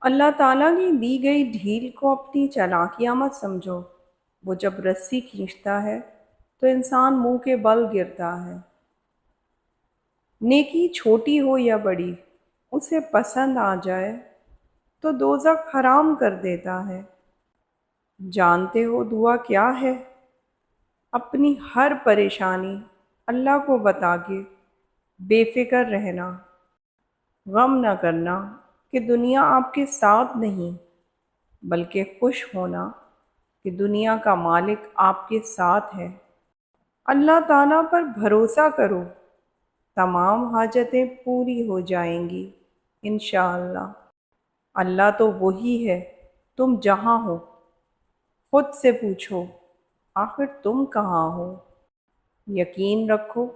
اللہ تعالیٰ کی دی گئی ڈھیل کو اپنی چالاکیاں مت سمجھو۔ وہ جب رسی کھینچتا ہے تو انسان منہ کے بل گرتا ہے۔ نیکی چھوٹی ہو یا بڑی، اسے پسند آ جائے تو دوزخ حرام کر دیتا ہے۔ جانتے ہو دعا کیا ہے؟ اپنی ہر پریشانی اللہ کو بتا کے بے فکر رہنا، غم نہ کرنا کہ دنیا آپ کے ساتھ نہیں، بلکہ خوش ہونا کہ دنیا کا مالک آپ کے ساتھ ہے۔ اللہ تعالیٰ پر بھروسہ کرو، تمام حاجتیں پوری ہو جائیں گی انشاءاللہ۔ اللہ تو وہی ہے، تم جہاں ہو خود سے پوچھو آخر تم کہاں ہو۔ یقین رکھو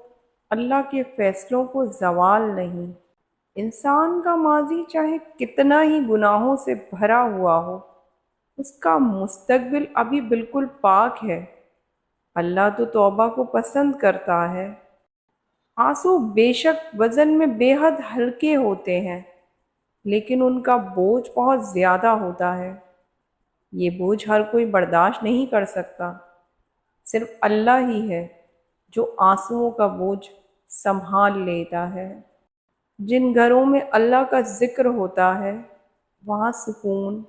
اللہ کے فیصلوں کو زوال نہیں۔ انسان کا ماضی چاہے کتنا ہی گناہوں سے بھرا ہوا ہو، اس کا مستقبل ابھی بالکل پاک ہے۔ اللہ تو توبہ کو پسند کرتا ہے۔ آنسو بے شک وزن میں بے حد ہلکے ہوتے ہیں، لیکن ان کا بوجھ بہت زیادہ ہوتا ہے۔ یہ بوجھ ہر کوئی برداشت نہیں کر سکتا، صرف اللہ ہی ہے جو آنسوؤں کا بوجھ سنبھال لیتا ہے۔ جن گھروں میں اللہ کا ذکر ہوتا ہے وہاں سکون،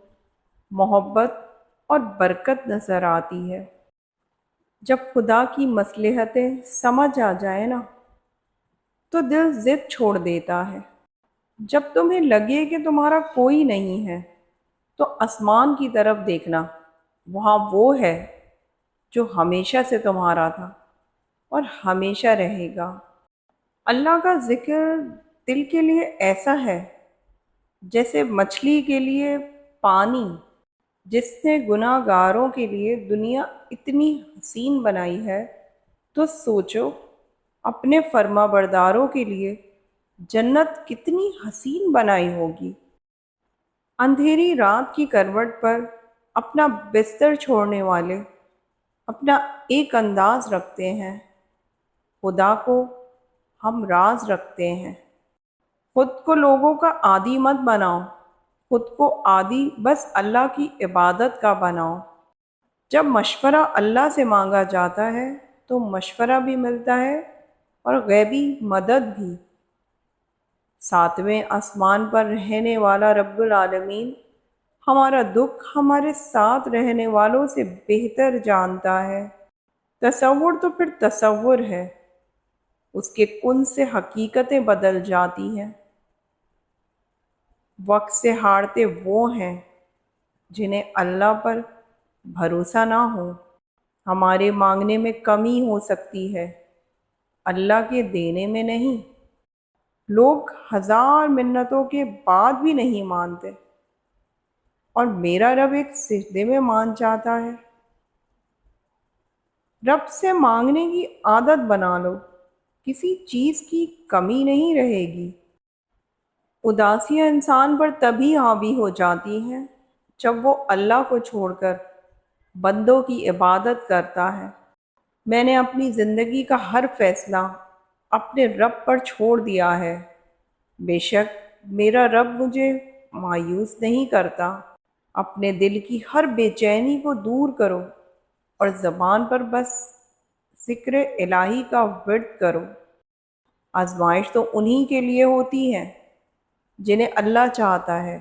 محبت اور برکت نظر آتی ہے۔ جب خدا کی مصلحتیں سمجھ آ جائیں نا تو دل ضد چھوڑ دیتا ہے۔ جب تمہیں لگے کہ تمہارا کوئی نہیں ہے تو آسمان کی طرف دیکھنا، وہاں وہ ہے جو ہمیشہ سے تمہارا تھا اور ہمیشہ رہے گا۔ اللہ کا ذکر دل کے لیے ایسا ہے جیسے مچھلی کے لیے پانی۔ جس نے گناہ گاروں کے لیے دنیا اتنی حسین بنائی ہے تو سوچو اپنے فرما برداروں کے لیے جنت کتنی حسین بنائی ہوگی۔ اندھیری رات کی کروٹ پر اپنا بستر چھوڑنے والے اپنا ایک انداز رکھتے ہیں، خدا کو ہم راز رکھتے ہیں۔ خود کو لوگوں کا عادی مت بناؤ، خود کو عادی بس اللہ کی عبادت کا بناؤ۔ جب مشورہ اللہ سے مانگا جاتا ہے تو مشورہ بھی ملتا ہے اور غیبی مدد بھی۔ ساتویں آسمان پر رہنے والا رب العالمین ہمارا دکھ ہمارے ساتھ رہنے والوں سے بہتر جانتا ہے۔ تصور تو پھر تصور ہے، اس کے کن سے حقیقتیں بدل جاتی ہیں۔ وقت سے ہارتے وہ ہیں جنہیں اللہ پر بھروسہ نہ ہو۔ ہمارے مانگنے میں کمی ہو سکتی ہے، اللہ کے دینے میں نہیں۔ لوگ ہزار منتوں کے بعد بھی نہیں مانتے، اور میرا رب ایک سجدے میں مان جاتا ہے۔ رب سے مانگنے کی عادت بنا لو، کسی چیز کی کمی نہیں رہے گی۔ اداسیاں انسان پر تبھی حاوی ہو جاتی ہیں جب وہ اللہ کو چھوڑ کر بندوں کی عبادت کرتا ہے۔ میں نے اپنی زندگی کا ہر فیصلہ اپنے رب پر چھوڑ دیا ہے۔ بے شک میرا رب مجھے مایوس نہیں کرتا۔ اپنے دل کی ہر بے چینی کو دور کرو اور زبان پر بس ذکر الہی کا ورد کرو۔ آزمائش تو انہی کے لیے ہوتی ہے جنہیں اللہ چاہتا ہے،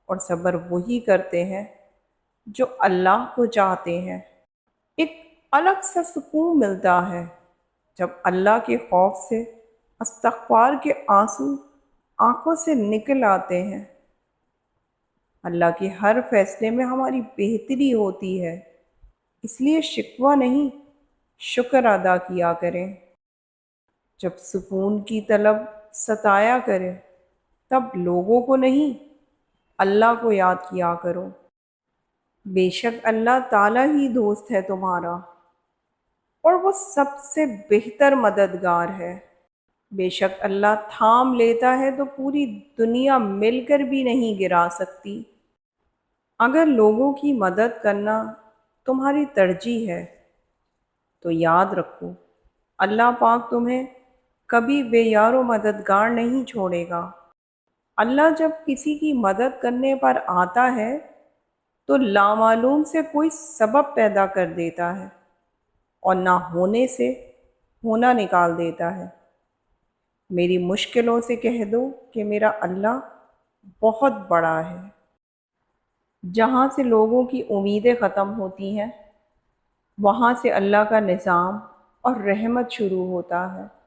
اور صبر وہی کرتے ہیں جو اللہ کو چاہتے ہیں۔ ایک الگ سا سکون ملتا ہے جب اللہ کے خوف سے استغفار کے آنسو آنکھوں سے نکل آتے ہیں۔ اللہ کے ہر فیصلے میں ہماری بہتری ہوتی ہے، اس لیے شکوہ نہیں، شکر ادا کیا کریں۔ جب سکون کی طلب ستایا کرے تب لوگوں کو نہیں، اللہ کو یاد کیا کرو۔ بے شک اللہ تعالیٰ ہی دوست ہے تمہارا، اور وہ سب سے بہتر مددگار ہے۔ بے شک اللہ تھام لیتا ہے تو پوری دنیا مل کر بھی نہیں گرا سکتی۔ اگر لوگوں کی مدد کرنا تمہاری ترجیح ہے تو یاد رکھو اللہ پاک تمہیں کبھی بے یار و مددگار نہیں چھوڑے گا۔ اللہ جب کسی کی مدد کرنے پر آتا ہے تو لامعلوم سے کوئی سبب پیدا کر دیتا ہے اور نہ ہونے سے ہونا نکال دیتا ہے۔ میری مشکلوں سے کہہ دو کہ میرا اللہ بہت بڑا ہے۔ جہاں سے لوگوں کی امیدیں ختم ہوتی ہیں، وہاں سے اللہ کا نظام اور رحمت شروع ہوتا ہے۔